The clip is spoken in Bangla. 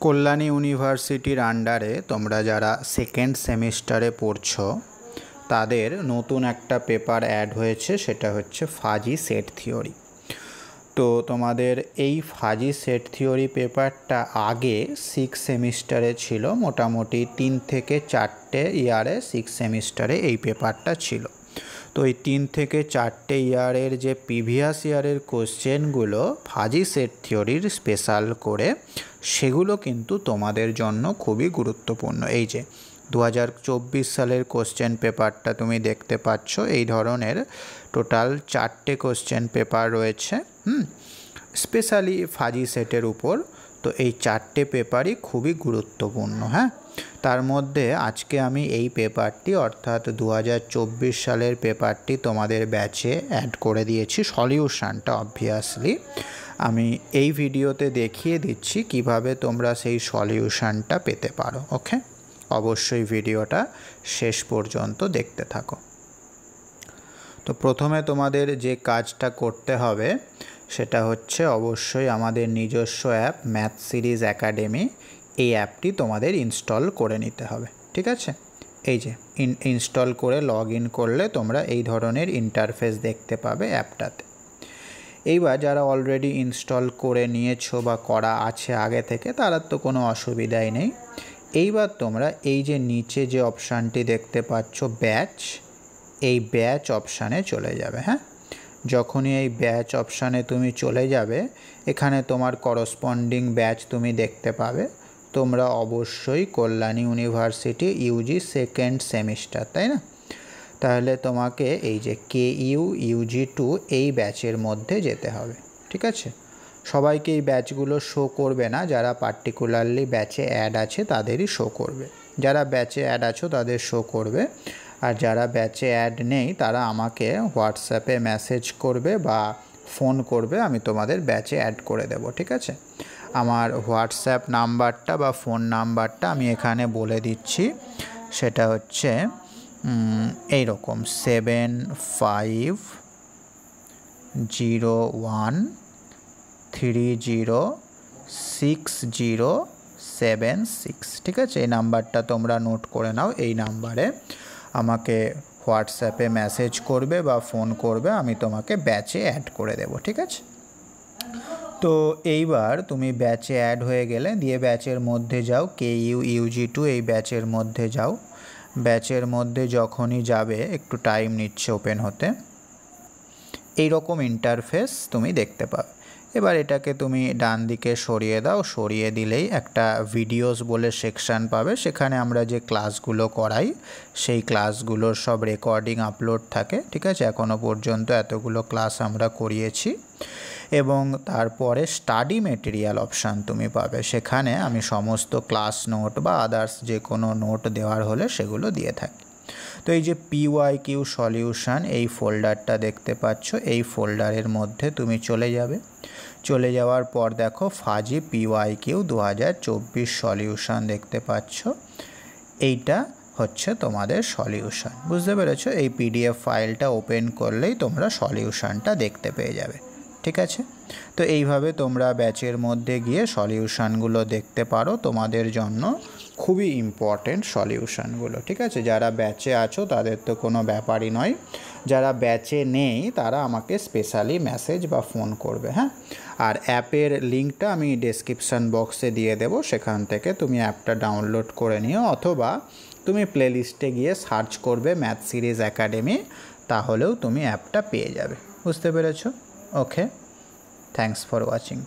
কল্যাণী ইউনিভার্সিটির আন্ডারে তোমরা যারা সেকেন্ড সেমিস্টারে পড়ছো তাদের নতুন একটা পেপার অ্যাড হয়েছে, সেটা হচ্ছে ফাজি সেট থিওরি। তো তোমাদের এই ফাজি সেট থিওরি পেপারটা আগে সিক্স সেমিস্টারে ছিল, মোটামুটি 3 থেকে 4টে ইয়ারে সিক্স সেমিস্টারে এই পেপারটা ছিল। তো এই 3 থেকে 4টে ইয়ারের যে প্রিভিয়াস ইয়ারের কোশ্চেনগুলো ফাজি সেট থিওরির স্পেশাল করে, সেগুলো কিন্তু তোমাদের জন্য খুবই গুরুত্বপূর্ণ। এই যে 2024 সালের কোশ্চেন পেপারটা তুমি দেখতে পাচ্ছ, এই ধরনের টোটাল 4টে কোশ্চেন পেপার রয়েছে স্পেশালি ফাজি সেটের উপর। তো এই 4টে পেপারই খুবই গুরুত্বপূর্ণ। তার মধ্যে আজকে আমি এই পেপারটি অর্থাৎ 2024 সালের পেপারটি তোমাদের ব্যাচে অ্যাড করে দিয়েছি, সলিউশনটা অবভিয়াসলি আমি এই ভিডিওতে দেখিয়ে দিচ্ছি কিভাবে তোমরা সেই সলিউশনটা পেতে পারো। ওকে, অবশ্যই ভিডিওটা শেষ পর্যন্ত দেখতে থাকো। তো প্রথমে তোমাদের যে কাজটা করতে হবে সেটা হচ্ছে অবশ্যই আমাদের নিজস্ব অ্যাপ ম্যাথ সিরিজ একাডেমি, এই অ্যাপটি তোমাদের ইনস্টল করে নিতে হবে। ঠিক আছে, এই যে ইনস্টল করে লগ ইন করলে তোমরা এই ধরনের ইন্টারফেস দেখতে পাবে অ্যাপটাতে। এইবার যারা অলরেডি ইনস্টল করে নিয়েছো বা করা আছে আগে থেকে, তারা তো কোনো অসুবিধাই নেই। এইবার তোমরা এই যে নিচে যে অপশানটি দেখতে পাচ্ছ ব্যাচ, এই ব্যাচ অপশানে চলে যাবে। যখনই এই ব্যাচ অপশানে তুমি চলে যাবে, এখানে তোমার করসপন্ডিং ব্যাচ তুমি দেখতে পাবে। তোমরা অবশ্যই Kalyani university Yuji second semester, তাই না? তাহলে তোমাকে এই যে KU UG2 এই ব্যাচের মধ্যে যেতে হবে। ঠিক আছে, সবাইকে এই ব্যাচগুলো শো করবে না, যারা পার্টিকুলারলি ব্যাচে অ্যাড আছে তাদেরই শো করবে। যারা ব্যাচে অ্যাড আছো তাদের শো করবে, আর যারা ব্যাচে অ্যাড নেই তারা আমাকে হোয়াটসঅ্যাপে মেসেজ করবে বা ফোন করবে, আমি তোমাদের ব্যাচে অ্যাড করে দেব। ঠিক আছে, আমার হোয়াটসঅ্যাপ নাম্বারটা বা ফোন নাম্বারটা আমি এখানে বলে দিচ্ছি। সেটা হচ্ছে এইরকম 7501306076। ঠিক আছে, এই নাম্বারটা তোমরা নোট করে নাও। এই নাম্বারে আমাকে হোয়াটসঅ্যাপে মেসেজ করবে বা ফোন করবে, আমি তোমাকে ব্যাচে অ্যাড করে দেব। ঠিক আছে, তো এইবার তুমি ব্যাচে অ্যাড হয়ে গেলে দিয়ে ব্যাচের মধ্যে যাও, KU UG2 এই ব্যাচের মধ্যে যাও। ব্যাচের মধ্যে যখনই যাবে একটু টাইম নিচ্ছে ওপেন হতে, এই রকম ইন্টারফেস তুমি দেখতে পাবে। এবার এটাকে তুমি ডান দিকে সরিয়ে দাও, সরিয়ে দিলেই একটা ভিডিওস বলে সেকশান পাবে। সেখানে আমরা যে ক্লাসগুলো করাই সেই ক্লাসগুলোর সব রেকর্ডিং আপলোড থাকে। ঠিক আছে, এখনও পর্যন্ত এতগুলো ক্লাস আমরা করিয়েছি। এবং তারপরে স্টাডি মেটেরিয়াল অপশান তুমি পাবে, সেখানে আমি সমস্ত ক্লাস নোট বা আদার্স যে কোনো নোট দেওয়ার হলে সেগুলো দিয়ে থাকি। তো এই যে PYQ সলিউশন এই ফোল্ডারটা দেখতে পাচ্ছ, এই ফোল্ডারের মধ্যে তুমি চলে যাবে। চলে যাওয়ার পর দেখো ফাজি PYQ 2024 সলিউশন দেখতে পাচ্ছ, এইটা হচ্ছে তোমাদের সলিউশন। বুঝতে পেরেছো? এই PDF ফাইলটা ওপেন করলেই তোমরা সলিউশনটা দেখতে পেয়ে যাবে। ঠিক আছে, তো এইভাবে তোমরা ব্যাচের মধ্যে গিয়ে সলিউশনগুলো দেখতে পারো, তোমাদের জন্য খুবই ইম্পর্টেন্ট সলিউশনগুলো। ঠিক আছে, যারা ব্যাচে আছো তাদের তো কোনো ব্যাপারই নয়, যারা ব্যাচে নেই তারা আমাকে স্পেশালি মেসেজ বা ফোন করবে। আর অ্যাপের লিঙ্কটা আমি ডেসক্রিপশান বক্সে দিয়ে দেবো, সেখান থেকে তুমি অ্যাপটা ডাউনলোড করে নিও, অথবা তুমি প্লেলিস্টে গিয়ে সার্চ করবে ম্যাথ সিরিজ একাডেমি, তাহলেও তুমি অ্যাপটা পেয়ে যাবে। বুঝতে পেরেছো? ওকে, থ্যাঙ্কস ফর ওয়াচিং।